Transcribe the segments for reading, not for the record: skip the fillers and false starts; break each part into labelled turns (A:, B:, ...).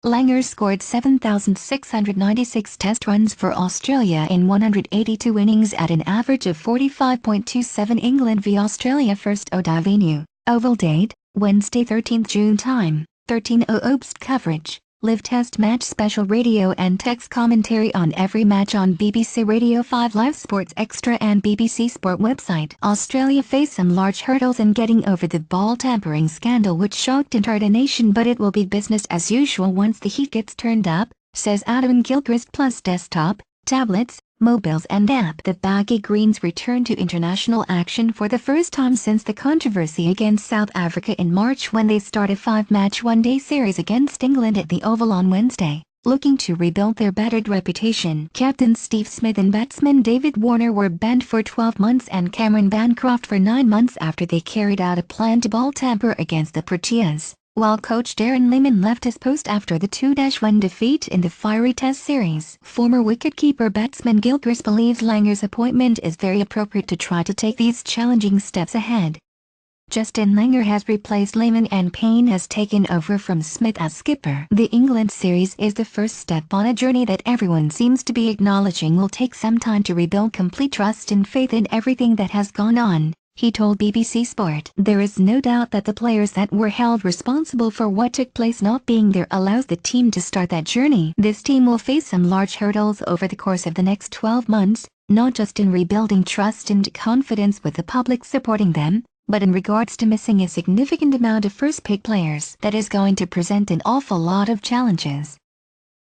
A: Langer scored 7,696 test runs for Australia in 182 innings at an average of 45.27. England v Australia first ODI venue, Oval date, Wednesday 13th June time, 13:00 Obst coverage. Live test match special radio and text commentary on every match on BBC Radio 5 Live Sports Extra and BBC Sport website. Australia face some large hurdles in getting over the ball tampering scandal which shocked entire nation, but it will be business as usual once the heat gets turned up, says Adam Gilchrist. Plus desktop, tablets, mobiles and app. The baggy greens return to international action for the first time since the controversy against South Africa in March when they start a 5-match one-day series against England at the Oval on Wednesday. Looking to rebuild their battered reputation, Captain Steve Smith and batsman David Warner were banned for 12 months and Cameron Bancroft for 9 months after they carried out a plan to ball tamper against the Proteas, while coach Darren Lehmann left his post after the 2-1 defeat in the fiery Test series. Former wicketkeeper batsman Gilchrist believes Langer's appointment is very appropriate to try to take these challenging steps ahead. Justin Langer has replaced Lehmann and Payne has taken over from Smith as skipper. The England series is the first step on a journey that everyone seems to be acknowledging will take some time to rebuild complete trust and faith in everything that has gone on, he told BBC Sport. There is no doubt that the players that were held responsible for what took place not being there allows the team to start that journey. This team will face some large hurdles over the course of the next 12 months, not just in rebuilding trust and confidence with the public supporting them, but in regards to missing a significant amount of first-pick players. That is going to present an awful lot of challenges.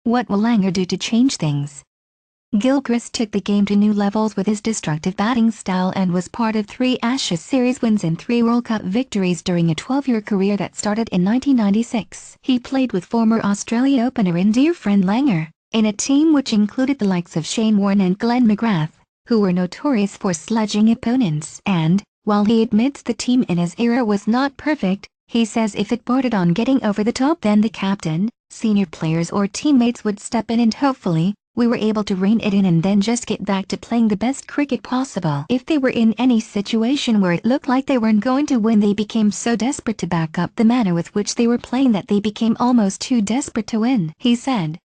A: What will Langer do to change things? Gilchrist took the game to new levels with his destructive batting style and was part of 3 Ashes series wins and 3 World Cup victories during a 12-year career that started in 1996. He played with former Australia opener and dear friend Langer, in a team which included the likes of Shane Warne and Glenn McGrath, who were notorious for sledging opponents. And, while he admits the team in his era was not perfect, he says if it bordered on getting over the top then the captain, senior players or teammates would step in and hopefully, we were able to rein it in and then just get back to playing the best cricket possible. If they were in any situation where it looked like they weren't going to win, they became so desperate to back up the manner with which they were playing that they became almost too desperate to win, he said.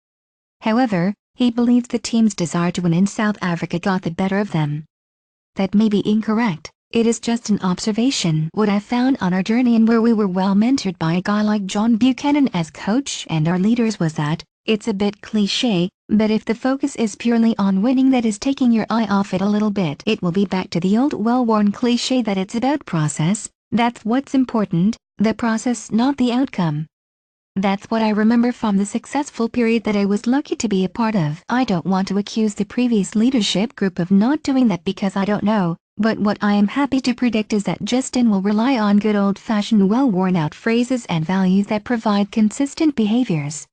A: However, he believes the team's desire to win in South Africa got the better of them. That may be incorrect. It is just an observation. What I found on our journey and where we were well mentored by a guy like John Buchanan as coach and our leaders was that, it's a bit cliché, but if the focus is purely on winning, that is taking your eye off it a little bit. It will be back to the old well-worn cliché that it's about process. That's what's important, the process, not the outcome. That's what I remember from the successful period that I was lucky to be a part of. I don't want to accuse the previous leadership group of not doing that because I don't know, but what I am happy to predict is that Justin will rely on good old-fashioned well-worn-out phrases and values that provide consistent behaviors.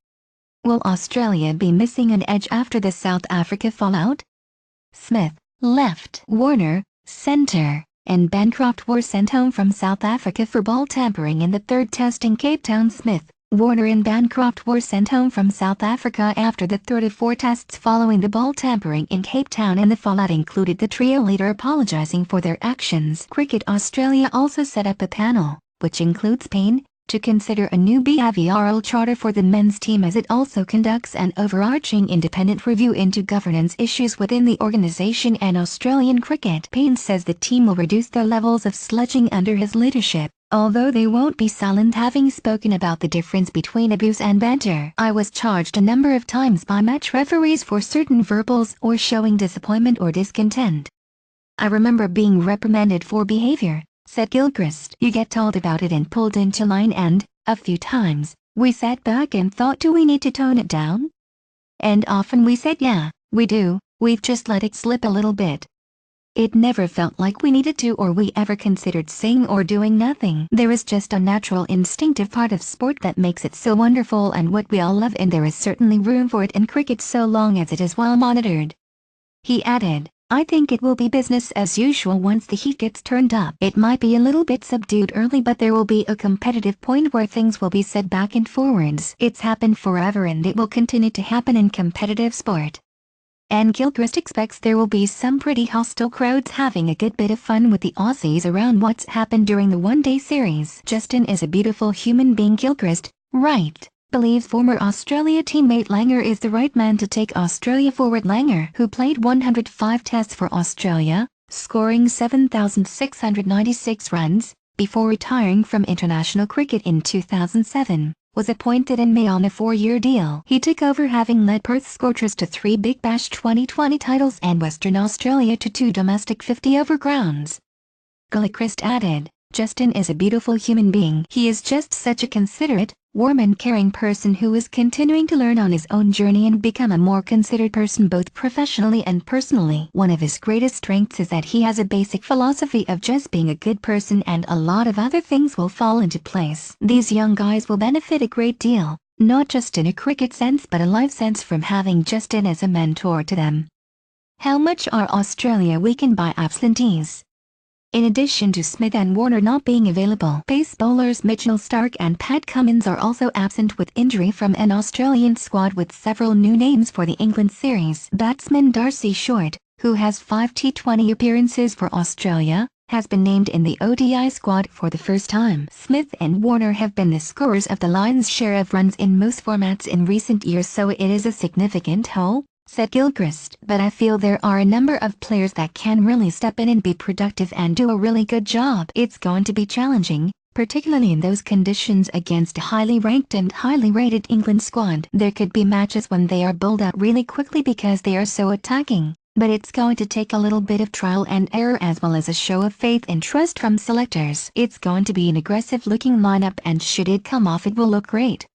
A: Will Australia be missing an edge after the South Africa fallout? Smith, left, Warner, centre, and Bancroft were sent home from South Africa for ball tampering in the 3rd Test in Cape Town. Smith, Warner and Bancroft were sent home from South Africa after the 3rd of 4 tests following the ball tampering in Cape Town, and the fallout included the trio leader apologising for their actions. Cricket Australia also set up a panel, which includes Payne, to consider a new behavioural charter for the men's team as it also conducts an overarching independent review into governance issues within the organisation and Australian cricket. Payne says the team will reduce their levels of sledging under his leadership, although they won't be silent, having spoken about the difference between abuse and banter. I was charged a number of times by match referees for certain verbals or showing disappointment or discontent. I remember being reprimanded for behaviour, said Gilchrist. You get told about it and pulled into line, and, a few times, we sat back and thought, do we need to tone it down? And often we said, yeah, we do, we've just let it slip a little bit. It never felt like we needed to or we ever considered saying or doing nothing. There is just a natural instinctive part of sport that makes it so wonderful and what we all love, and there is certainly room for it in cricket so long as it is well monitored. He added, I think it will be business as usual once the heat gets turned up. It might be a little bit subdued early, but there will be a competitive point where things will be said back and forwards. It's happened forever and it will continue to happen in competitive sport. And Gilchrist expects there will be some pretty hostile crowds having a good bit of fun with the Aussies around what's happened during the one-day series. Justin is a beautiful human being, Gilchrist, right? believes former Australia teammate Langer is the right man to take Australia forward. Langer, who played 105 tests for Australia, scoring 7,696 runs, before retiring from international cricket in 2007, was appointed in May on a 4-year deal. He took over having led Perth's Gilchrist to 3 Big Bash 2020 titles and Western Australia to 2 domestic 50-over grounds. Gilchrist added, "Justin is a beautiful human being. He is just such a considerate, warm and caring person who is continuing to learn on his own journey and become a more considered person both professionally and personally. One of his greatest strengths is that he has a basic philosophy of just being a good person, and a lot of other things will fall into place. These young guys will benefit a great deal, not just in a cricket sense but a life sense, from having Justin as a mentor to them." How much are Australia weakened by absentees? In addition to Smith and Warner not being available, pace bowlers Mitchell Starc and Pat Cummins are also absent with injury from an Australian squad with several new names for the England series. Batsman Darcy Short, who has 5 T20 appearances for Australia, has been named in the ODI squad for the first time. Smith and Warner have been the scorers of the lion's share of runs in most formats in recent years, so it is a significant hole, said Gilchrist. But I feel there are a number of players that can really step in and be productive and do a really good job. It's going to be challenging, particularly in those conditions against a highly ranked and highly rated England squad. There could be matches when they are bowled out really quickly because they are so attacking, but it's going to take a little bit of trial and error as well as a show of faith and trust from selectors. It's going to be an aggressive looking lineup, and should it come off it will look great.